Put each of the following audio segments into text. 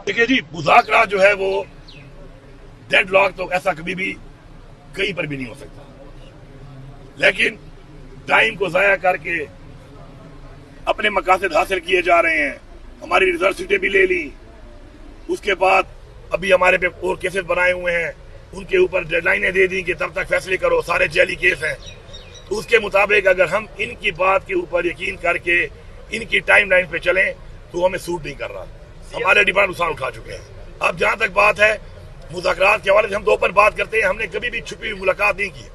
देखिए जी, मुज़ाकरा जो है वो डेडलॉक तो ऐसा कभी भी कहीं पर भी नहीं हो सकता, लेकिन टाइम को जाया करके अपने मकासद हासिल किए जा रहे हैं। हमारी रिजर्व सीटें भी ले ली, उसके बाद अभी हमारे पे और केसेस बनाए हुए हैं, उनके ऊपर डेडलाइनें दे दी कि तब तक फैसले करो, सारे जैली केस हैं। तो उसके मुताबिक अगर हम इनकी बात के ऊपर यकीन करके इनकी टाइमलाइन पे चलें तो हमें सूट नहीं कर रहा। हमारे डिमांड नुकसान उठा चुके हैं। अब जहां तक बात है मुज़ाकरात के हवाले से, हम दो पर बात करते हैं, हमने कभी भी छुपी हुई मुलाकात नहीं की।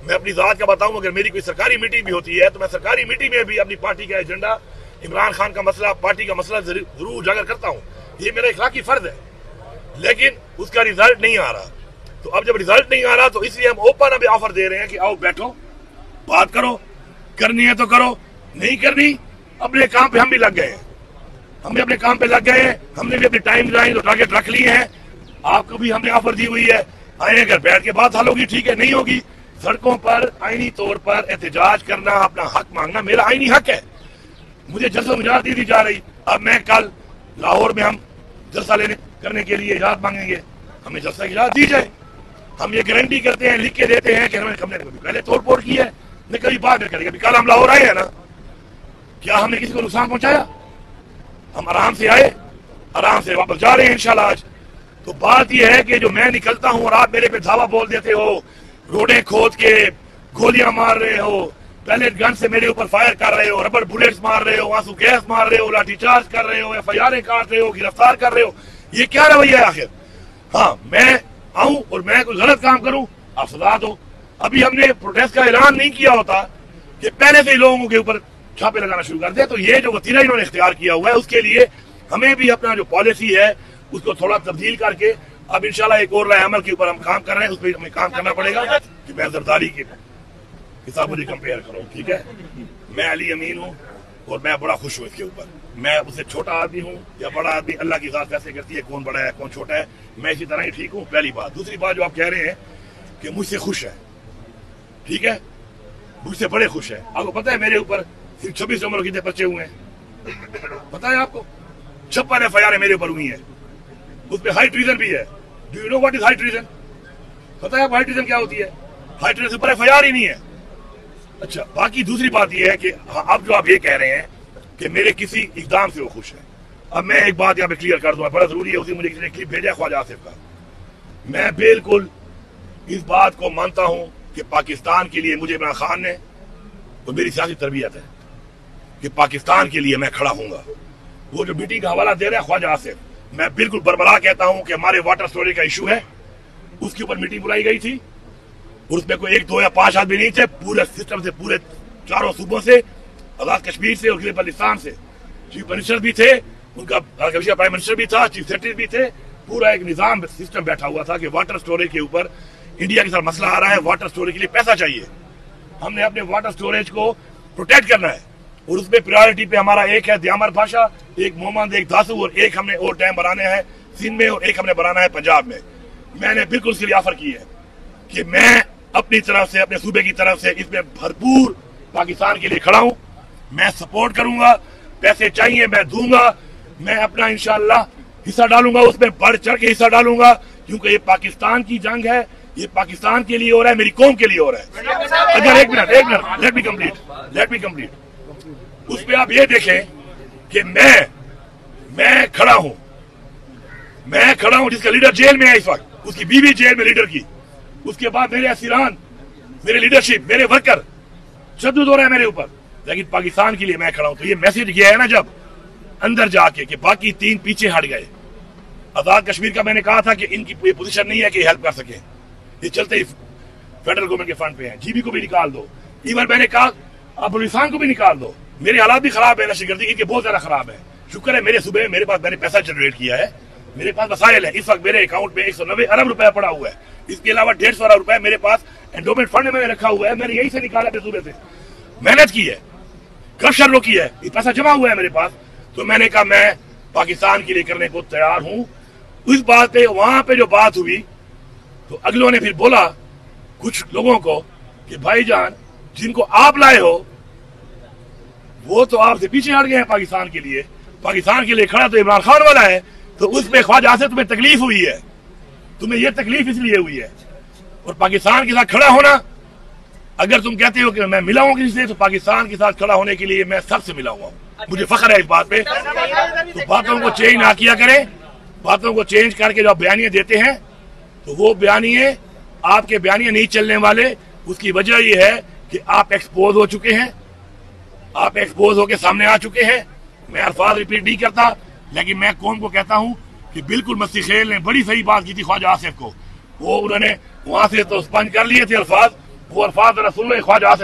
मैं अपनी जात का बताऊं, अगर मेरी कोई सरकारी मीटिंग भी होती है तो मैं सरकारी मीटिंग में भी अपनी पार्टी का एजेंडा, इमरान खान का मसला, पार्टी का मसला जरूर उजागर करता हूं। ये मेरा इखलाकी फर्ज है, लेकिन उसका रिजल्ट नहीं आ रहा। तो अब जब रिजल्ट नहीं आ रहा तो इसलिए हम ओपन अभी ऑफर दे रहे हैं कि आओ बैठो, बात करो, करनी है तो करो, नहीं करनी अपने काम पे हम भी लग गए हैं। हम भी अपने काम पे लग गए हैं, हमने भी अपनी टाइम लाइन और टारगेट रख लिए हैं। आपको भी हमने ऑफर दी हुई है, आए अगर बैठ के बात हल होगी ठीक है, नहीं होगी सड़कों पर आईनी तौर पर एहतजाज करना, अपना हक मांगना मेरा आईनी हक है। मुझे जलसा इजाजत दी जा रही। अब मैं कल लाहौर में हम जलसा लेने करने के लिए इजाजत मांगेंगे, हमें जलसा की इजाजत दी जाए। हम ये गारंटी करते हैं, लिख के देते हैं कि हमने कभी पहले तोड़ फोड़ की है, न कभी बाद में करेंगे। कल हम लाहौर आए हैं ना, क्या हमने किसी को नुकसान पहुंचाया? हम आराम से आए, आराम से वापस जा रहे हैं इंशाल्लाह आज। तो बात यह है कि जो मैं निकलता हूं और आप मेरे पे धावा बोल देते हो, रोडें खोद के गोलियां मार रहे हो, पैलेट गन से मेरे ऊपर फायर कर रहे हो, रबर बुलेट्स मार रहे हो, आंसू गैस मार रहे हो, लाठीचार्ज कर रहे हो, FIR काट रहे हो, गिरफ्तार कर रहे हो, ये क्या रवैया है आखिर? हाँ, मैं आऊं और मैं कोई गलत काम करूं, आप सजा दो। अभी हमने प्रोटेस्ट का ऐलान नहीं किया होता कि पहले से ही लोगों के ऊपर छापे लगाना शुरू कर दे। तो ये जो वतीरा इन्होंने इख्तियार किया हुआ है, उसके लिए हमें भी अपना जो पॉलिसी है उसको थोड़ा तब्दील करके अब इंशाल्लाह एक और अमल के ऊपर हम काम कर रहे हैं, उस पर हमें काम करना पड़ेगा कि मैं जरदारी के हिसाब मुझे कंपेयर करूं। ठीक है, मैं अली अमीन हूं और मैं बड़ा खुश हूं इसके ऊपर। मैं उससे छोटा आदमी हूं या बड़ा आदमी, अल्लाह की जात फैसले करती है कौन बड़ा है कौन छोटा है, मैं इसी तरह ही ठीक हूं। पहली बात। दूसरी बात, जो आप कह रहे हैं कि मुझसे खुश है, ठीक है, मुझसे बड़े खुश है। आपको पता है मेरे ऊपर सिर्फ 26 नंबर कितने पर्चे हुए हैं, पता है आपको? 56 FIR मेरे ऊपर हुई है, उसमें हाई ट्रीजन भी है। Do you know what is high treason? पता है हाई ट्रीजन क्या होती है? हाई ट्रीजन से ऊपर FIR ही नहीं है। अच्छा, बाकी दूसरी बात यह है कि अब जो आप ये कह रहे हैं कि मेरे किसी इकदाम से वो खुश है, अब मैं एक बात यहाँ पे क्लियर कर दूंगा, बड़ा जरूरी है। उसी मुझे किसी ने क्लिप भेजा ख्वाजा आसिफ का। मैं बिल्कुल इस बात को मानता हूं कि पाकिस्तान के लिए मुझे इमरान खान ने, तो मेरी सियासी तरबियत है कि पाकिस्तान के लिए मैं खड़ा हूंगा। वो जो मीटिंग का हवाला दे रहे हैं ख्वाजा आसिफ, मैं बिल्कुल बरबरा कहता हूं कि हमारे वाटर स्टोरेज का इशू है, उसके ऊपर मीटिंग बुलाई गई थी और उसमें कोई 1, 2 या 5 आदमी नहीं थे, पूरे सिस्टम से, पूरे चारों सूबों से, आजाद कश्मीर से और गिलगित बल्तिस्तान से चीफ मिनिस्टर भी थे, उनका प्राइम मिनिस्टर भी था, चीफ सेक्रेटरी भी थे। पूरा एक निजाम सिस्टम बैठा हुआ था कि वाटर स्टोरेज के ऊपर इंडिया के साथ मसला आ रहा है, वाटर स्टोरेज के लिए पैसा चाहिए, हमने अपने वाटर स्टोरेज को प्रोटेक्ट करना है। और उसमें प्रायोरिटी पे हमारा एक है दियामर भाषा, एक मोहम्मद, एक दासू, और एक हमने और डैम बनाने हैं सिंध में और एक हमने बनाना है पंजाब में। मैंने बिल्कुल इसके लिए ऑफर की है कि मैं अपनी तरफ से, अपने सूबे की तरफ से इसमें भरपूर पाकिस्तान के लिए खड़ा हूं। मैं सपोर्ट करूंगा, पैसे चाहिए मैं दूंगा, मैं अपना इंशाअल्लाह हिस्सा डालूंगा, उसमें बढ़ चढ़ के हिस्सा डालूंगा, क्योंकि ये पाकिस्तान की जंग है, ये पाकिस्तान के लिए हो रहा है, मेरी कौम के लिए हो रहा है। अगर एक मिनट लेट मी कंप्लीट। उसमें आप ये देखें कि मैं खड़ा हूं, जिसका लीडर जेल में है इस वक्त, उसकी बीवी जेल में लीडर की, उसके बाद मेरे असीरान, मेरे लीडरशिप, मेरे वर्कर शद्दुद हो रहा है मेरे ऊपर, लेकिन पाकिस्तान के लिए मैं खड़ा हूं। तो ये मैसेज गया है ना जब अंदर जाके कि बाकी 3 पीछे हट गए। आजाद कश्मीर का मैंने कहा था कि इनकी ये पोजीशन नहीं है कि हेल्प कर सके, ये चलते ही फेडरल गवर्नमेंट के फंड पे हैं, जीबी को भी निकाल दो। इवन मैंने कहा आप बलूचिस्तान को भी निकाल दो, मेरे हालात भी खराब है, नशेगर्दी इनके बहुत ज्यादा खराब है। शुक्र है मेरे सूबे में मेरे पास, मैंने पैसा जनरेट किया है, मेरे पास वसाइल है। इस वक्त मेरे अकाउंट में 190 अरब रुपया पड़ा हुआ है, इसके अलावा 150 अरब रुपया मेरे पास एंडोमेंट फंड में रखा हुआ है, मैंने यही से निकाला अपने सूबे से, मेहनत की है, करप्शन लो की है, ये पैसा जमा हुआ है मेरे पास। तो मैंने कहा मैं पाकिस्तान के लिए करने को तैयार हूं। उस बात पे, वहां पे जो बात हुई तो अगलों ने फिर बोला कुछ लोगों को कि भाईजान जिनको आप लाए हो वो तो आपसे पीछे हट गए हैं पाकिस्तान के लिए। पाकिस्तान के लिए खड़ा तो इमरान खान वाला है, तो उसमें ख्वाजा से तुम्हें तकलीफ हुई है, तुम्हें यह तकलीफ इसलिए हुई है। और पाकिस्तान के साथ खड़ा होना, अगर तुम कहते हो कि मैं मिला हूं किसी से, तो पाकिस्तान के साथ खड़ा होने के लिए मैं सबसे मिला हुआ हूं, मुझे फख्र है इस बात पे। तो बातों को चेंज ना किया करें, बातों को चेंज करके जो आप बयानियां देते हैं, तो वो बयानिए आपके बयानिए नहीं चलने वाले। उसकी वजह यह है कि आप एक्सपोज हो चुके हैं, आप एक्सपोज होकर सामने आ चुके हैं। मैं अल्फाज रिपीट नहीं करता, लेकिन मैं कौम को कहता हूं कि बिल्कुल मस्ती खेल ने बड़ी सही बात की थी ख्वाजा आसिफ को। वो उन्होंने वहां से तो स्पंज कर लिए थे अल्फाज, वो अल्फाज रसूल ख्वाजा आसिफ